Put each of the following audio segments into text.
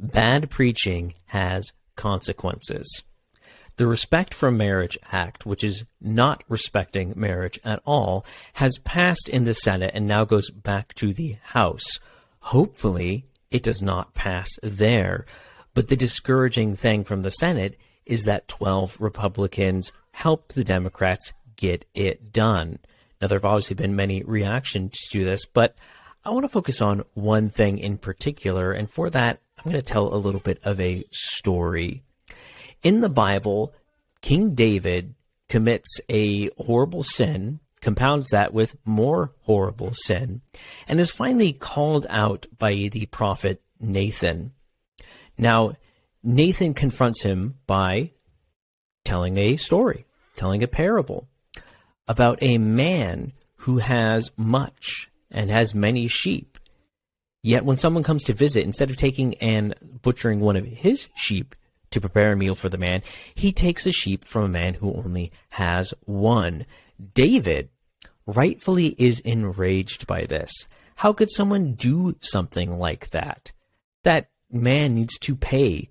Bad preaching has consequences. The Respect for Marriage Act, which is not respecting marriage at all, has passed in the Senate and now goes back to the House. Hopefully, it does not pass there. But the discouraging thing from the Senate is that 12 Republicans helped the Democrats get it done. Now, there have obviously been many reactions to this, but I want to focus on one thing in particular, and for that, I'm going to tell a little bit of a story. In the Bible, King David commits a horrible sin, compounds that with more horrible sin, and is finally called out by the prophet Nathan. Now, Nathan confronts him by telling a story, telling a parable about a man who has much and has many sheep. Yet when someone comes to visit, instead of taking and butchering one of his sheep to prepare a meal for the man, he takes a sheep from a man who only has one. David rightfully is enraged by this. How could someone do something like that? That man needs to pay.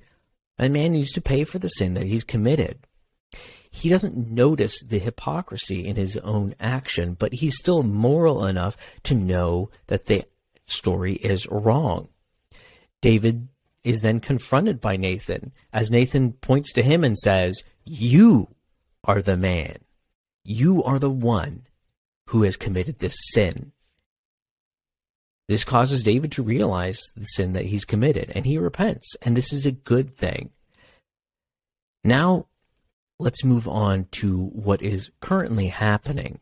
A man needs to pay for the sin that he's committed. He doesn't notice the hypocrisy in his own action, but he's still moral enough to know that the story is wrong. David is then confronted by Nathan, as Nathan points to him and says, "You are the man. You are the one who has committed this sin." This causes David to realize the sin that he's committed, and he repents, and this is a good thing. Now, let's move on to what is currently happening.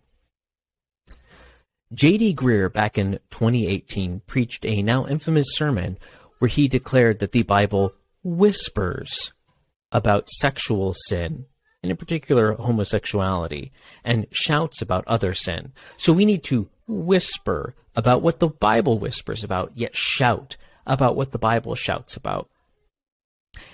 J.D. Greear, back in 2018, preached a now infamous sermon where he declared that the Bible whispers about sexual sin, and in particular homosexuality, and shouts about other sin. So we need to whisper about what the Bible whispers about, yet shout about what the Bible shouts about.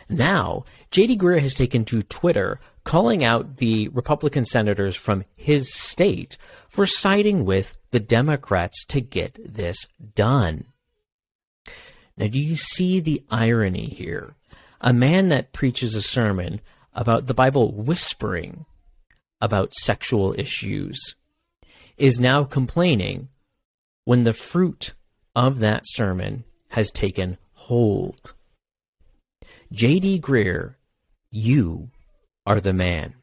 Now, J.D. Greear has taken to Twitter, calling out the Republican senators from his state for siding with the Democrats to get this done. Now, do you see the irony here? A man that preaches a sermon about the Bible whispering about sexual issues is now complaining when the fruit of that sermon has taken hold. J.D. Greear, you are the man.